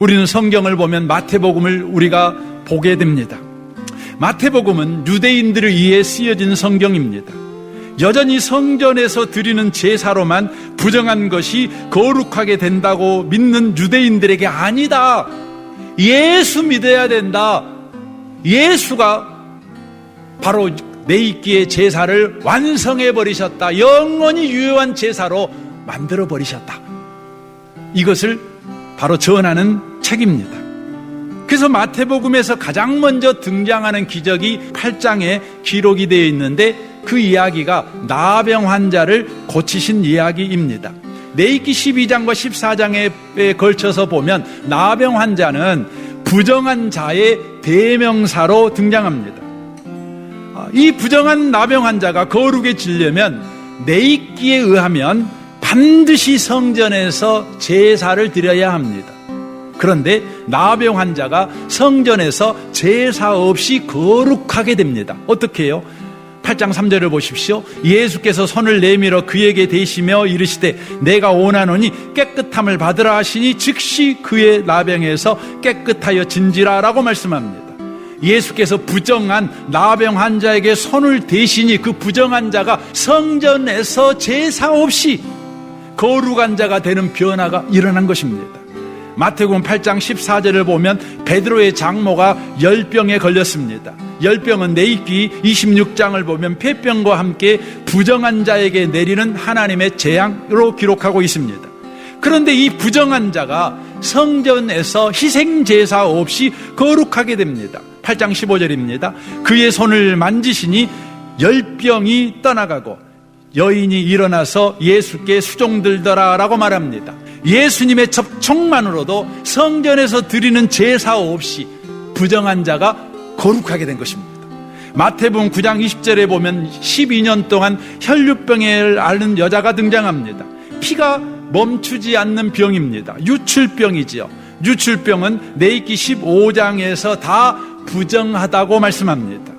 우리는 성경을 보면 마태복음을 우리가 보게 됩니다. 마태복음은 유대인들을 위해 쓰여진 성경입니다. 여전히 성전에서 드리는 제사로만 부정한 것이 거룩하게 된다고 믿는 유대인들에게 아니다, 예수 믿어야 된다, 예수가 바로 내 있기에 제사를 완성해 버리셨다, 영원히 유효한 제사로 만들어 버리셨다, 이것을 바로 전하는 책입니다. 그래서 마태복음에서 가장 먼저 등장하는 기적이 8장에 기록이 되어 있는데, 그 이야기가 나병 환자를 고치신 이야기입니다. 레위기 12장과 14장에 걸쳐서 보면 나병 환자는 부정한 자의 대명사로 등장합니다. 이 부정한 나병 환자가 거룩해지려면 레위기에 의하면 반드시 성전에서 제사를 드려야 합니다. 그런데 나병 환자가 성전에서 제사 없이 거룩하게 됩니다. 어떻게 해요? 8장 3절을 보십시오. 예수께서 손을 내밀어 그에게 대시며 이르시되 내가 원하노니 깨끗함을 받으라 하시니 즉시 그의 나병에서 깨끗하여 진지라 라고 말씀합니다. 예수께서 부정한 나병 환자에게 손을 대시니 그 부정한 자가 성전에서 제사 없이 거룩한 자가 되는 변화가 일어난 것입니다. 마태복음 8장 14절을 보면 베드로의 장모가 열병에 걸렸습니다. 열병은 레위기 26장을 보면 폐병과 함께 부정한 자에게 내리는 하나님의 재앙으로 기록하고 있습니다. 그런데 이 부정한 자가 성전에서 희생제사 없이 거룩하게 됩니다. 8장 15절입니다. 그의 손을 만지시니 열병이 떠나가고 여인이 일어나서 예수께 수종들더라 라고 말합니다. 예수님의 접촉만으로도 성전에서 드리는 제사 없이 부정한 자가 거룩하게 된 것입니다. 마태복음 9장 20절에 보면 12년 동안 혈류병을 앓는 여자가 등장합니다. 피가 멈추지 않는 병입니다. 유출병이지요. 유출병은 레위기 15장에서 다 부정하다고 말씀합니다.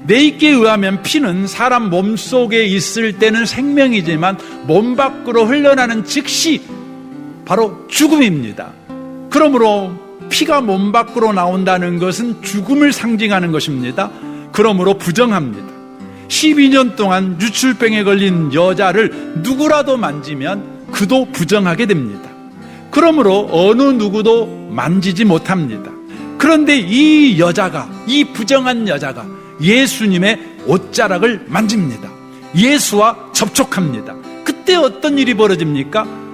레위기에 의하면 피는 사람 몸속에 있을 때는 생명이지만 몸 밖으로 흘러나는 즉시 바로 죽음입니다. 그러므로 피가 몸 밖으로 나온다는 것은 죽음을 상징하는 것입니다. 그러므로 부정합니다. 12년 동안 유출병에 걸린 여자를 누구라도 만지면 그도 부정하게 됩니다. 그러므로 어느 누구도 만지지 못합니다. 그런데 이 여자가, 이 부정한 여자가 예수님의 옷자락을 만집니다. 예수와 접촉합니다. 그때 어떤 일이 벌어집니까?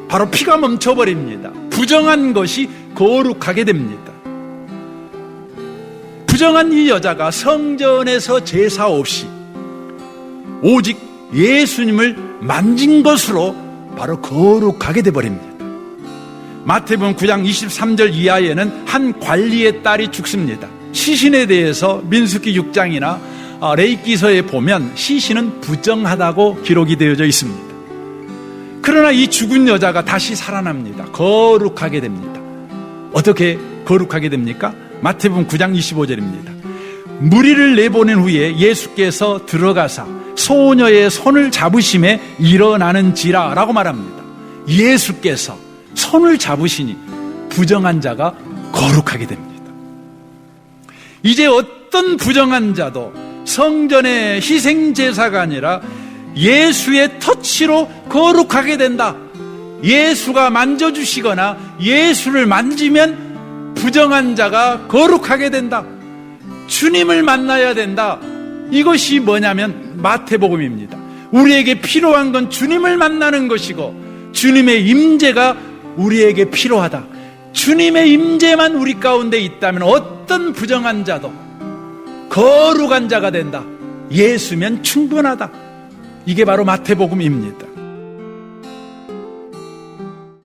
바로 피가 멈춰버립니다. 부정한 것이 거룩하게 됩니다. 부정한 이 여자가 성전에서 제사 없이 오직 예수님을 만진 것으로 바로 거룩하게 되어버립니다. 마태복음 9장 23절 이하에는 한 관리의 딸이 죽습니다. 시신에 대해서 민수기 6장이나 레위기서에 보면 시신은 부정하다고 기록이 되어져 있습니다. 그러나 이 죽은 여자가 다시 살아납니다. 거룩하게 됩니다. 어떻게 거룩하게 됩니까? 마태복음 9장 25절입니다. 무리를 내보낸 후에 예수께서 들어가사 소녀의 손을 잡으심에 일어나는지라 라고 말합니다. 예수께서 손을 잡으시니 부정한 자가 거룩하게 됩니다. 이제 어떤 부정한 자도 성전의 희생제사가 아니라 예수의 터치로 거룩하게 된다. 예수가 만져주시거나 예수를 만지면 부정한 자가 거룩하게 된다. 주님을 만나야 된다. 이것이 뭐냐면 마태복음입니다. 우리에게 필요한 건 주님을 만나는 것이고 주님의 임재가 우리에게 필요하다. 주님의 임재만 우리 가운데 있다면 어떤 부정한 자도 거룩한 자가 된다. 예수면 충분하다. 이게 바로 마태복음입니다.